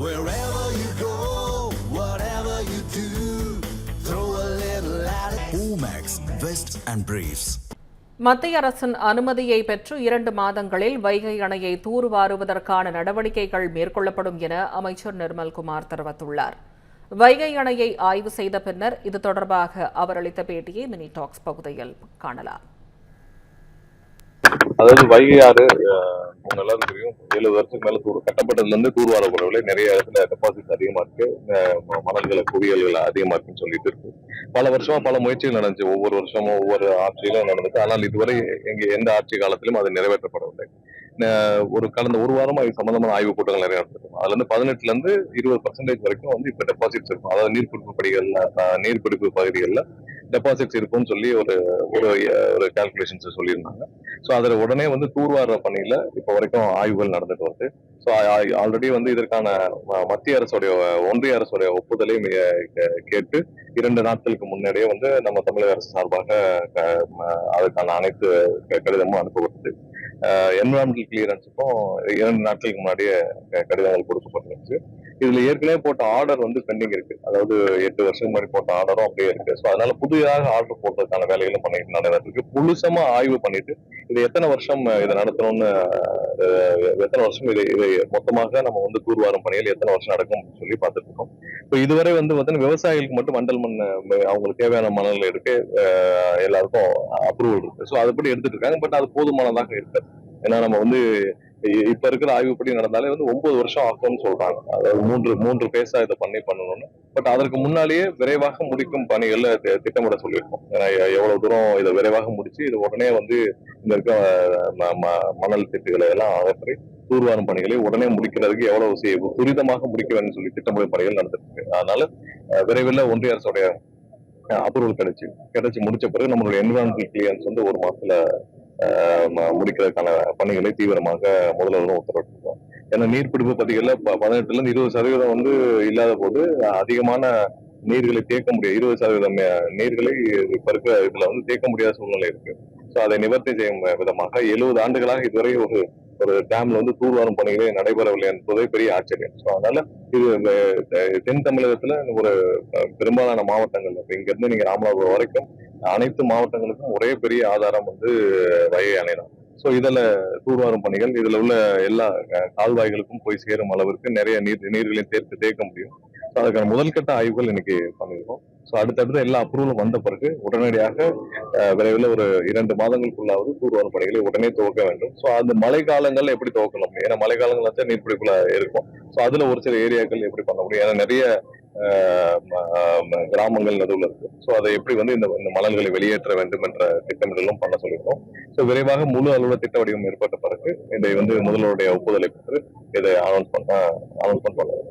Wherever you go, whatever you do, throw a little at it. Omax, Vest and Briefs. மத்திய அரசின் அனுமதியை பெற்று 2 மாதங்களில் வைகை அணையை தூர்வாருவதற்கான நடவடிக்கைகள் மேற்கொள்ளப்படும் என அமைச்சர் நிர்மல்குமார் தெரிவித்துள்ளார். வைகை அணையை ஆய்வு செய்த பின்னர் இது தொடர்பாக அவர் அளித்த பேட்டியை மினி டாக்ஸ் பகுதியில் காணலாம். அதாவது வைகை ஆறு உங்க எல்லாரும் தெரியும் 70 வருஷத்துக்கு மேல கட்டப்பட்டதுல இருந்து தூர்வாரப்படவில்லை. நிறைய இடத்துல டெபாசிட் அதிகமா இருக்கு, மணல்களை குவியல்கள் அதிகமா இருக்குன்னு சொல்லிட்டு இருக்கு. பல வருஷமா பல முயற்சிகள் நடந்துச்சு, ஒவ்வொரு வருஷமும் ஒவ்வொரு ஆட்சியிலும் நடந்துச்சு. ஆனால் இதுவரை எந்த ஆட்சி காலத்திலும் அது நிறைவேற்றப்படவில்லை. கடந்த ஒரு வாரமா இது சம்பந்தமான ஆய்வுக் கூட்டங்கள் நிறைய நடத்திருக்கோம். அதுல இருந்து 18% இருந்து 20% வரைக்கும் வந்து இப்ப டெபாசிட்ஸ் இருக்கும். அதாவது நீர்பிடிப்பு பகுதிகளில் டெபாசிட்ஸ் இருக்கும்னு சொல்லி ஒரு கால்குலேஷன்ஸ் சொல்லியிருந்தாங்க. ஸோ அதில் உடனே வந்து தூர்வார பணியில இப்போ வரைக்கும் ஆய்வுகள் நடந்துட்டு வருது. ஸோ ஆல்ரெடி வந்து இதற்கான மத்திய அரசுடைய ஒன்றிய அரசுடைய ஒப்புதலை கேட்டு 2 நாட்களுக்கு முன்னாடியே வந்து நம்ம தமிழக அரசு சார்பாக அதுக்கான அனைத்து கடிதமும் அனுப்பப்பட்டது. என்விரான்மெண்டல் கிளியரன்ஸுக்கும் 2 நாட்களுக்கு முன்னாடியே கடிதங்கள் கொடுக்கப்பட்டிருந்துச்சு. இதுல ஏற்கனவே போட்ட ஆர்டர் வந்து பெண்டிங் இருக்கு. அதாவது 8 வருஷம் முன்னாடி போட்ட ஆர்டரும் அப்படியே இருக்கு. ஸோ அதனால புதிதாக ஆர்டர் போட்டதுக்கான வேலைகளும் பண்ணிட்டு நடந்துருக்கு. முழுசமா ஆய்வு பண்ணிட்டு இது எத்தனை வருஷம் இதை நடத்தணும்னு எத்தனை வருஷம் இதை மொத்தமாக நம்ம வந்து தூர்வாரும் பணிகள் எத்தனை வருஷம் நடக்கும் சொல்லி பார்த்துட்டு இருக்கோம். இப்போ இதுவரை வந்து பார்த்தீங்கன்னா விவசாயிகளுக்கு மட்டும் வண்டல் மண் அவங்களுக்கு தேவையான மணல் எடுக்க எல்லாருக்கும் அப்ரூவல் இருக்கு. ஸோ அதுபடி எடுத்துட்டு இருக்காங்க. பட் அது போதுமானதாக இருக்காது. ஏன்னா நம்ம வந்து இப்ப இருக்கிற ஆய்வுப்படி நடந்தாலே வந்து 9 வருஷம் ஆகும்னு சொல்றாங்க. அதாவது மூன்று பேஸா இதை பண்ணணும்னு. பட் அதற்கு முன்னாலேயே விரைவாக முடிக்கும் பணிகள்ல திட்டமிட சொல்லியிருக்கோம். ஏன்னா எவ்வளவு தூரம் இதை விரைவாக முடிச்சு இது உடனே வந்து இந்த இருக்க மணல் திட்டுகளை எல்லாம் அகற்றி தூர்வாரும் பணிகளை உடனே முடிக்கிறதுக்கு எவ்வளவு துரிதமாக முடிக்க வேண்டும் சொல்லி திட்டமிடும் பணிகள் நடந்துட்டு இருக்கு. அதனால விரைவில் ஒன்றிய அரசுடைய அப்ரூவல் கிடைச்சு முடிச்ச பிறகு நம்மளுடைய என்விரான்மெண்டல் கிளியரன்ஸ் வந்து 1 மாசத்துல முடிக்கிறதுக்கான பணிகளை தீவிரமாக முதல்வரும் உத்தரவிட்டிருக்கோம். ஏன்னா நீர்பிடிப்பு பகுதிகளில் 18% இருந்து 20% வந்து இல்லாத போது அதிகமான நீர்களை தேக்க முடியாது. 20% நீர்களை இப்ப இருக்க இதுல வந்து தேக்க முடியாத சூழ்நிலை இருக்கு. ஸோ அதை நிவர்த்தி செய்யும் விதமாக 70 ஆண்டுகளாக இதுவரை ஒரு டேம்ல வந்து தூர்வாரும் பணிகளே நடைபெறவில்லை என்பதே பெரிய ஆச்சரியம். ஸோ அதனால இது தென் தமிழகத்துல ஒரு பெரும்பாலான மாவட்டங்கள் இங்க இருந்து நீங்க ராமநாதபுரம் வரைக்கும் அனைத்து மாவட்டங்களுக்கும் ஒரே பெரிய ஆதாரம் வந்து வைகை அணை தான். ஸோ இதுல தூர்வாரும் பணிகள் இதுல உள்ள எல்லா கால்வாய்களுக்கும் போய் சேரும் அளவிற்கு நிறைய நீர்களையும் தேக்க முடியும். ஸோ அதுக்கான முதல்கட்ட ஆய்வுகள் இன்னைக்கு பண்ணிருக்கோம். ஸோ அடுத்தடுத்து எல்லா அப்ரூவலும் வந்த பிறகு உடனடியாக விரைவில் ஒரு 2 மாதங்களுக்குள்ளாவது தூர்வாரும் பணிகளை உடனே துவக்க வேண்டும். ஸோ அந்த மழை காலங்கள்ல எப்படி துவக்கணும்? ஏன்னா மழை காலங்கள் வச்சா நீர்பிடிப்புல இருக்கும். ஸோ அதுல ஒரு சில ஏரியாக்கள் எப்படி பண்ண முடியும்? ஏன்னா நிறைய கிராமங்கள் நடுவில் இருக்கு. ஸோ அதை எப்படி வந்து இந்த மணல்களை வெளியேற்ற வேண்டும் என்ற திட்டமிடலும் பண்ண சொல்லியிருக்கோம். ஸோ விரைவாக முழு அளவுல திட்ட வடிவம் ஏற்பட்ட பிறகு இதை வந்து முதல்வருடைய ஒப்புதலை பெற்று இதை அனௌன்ஸ்மெண்ட் பண்ணுவோம்.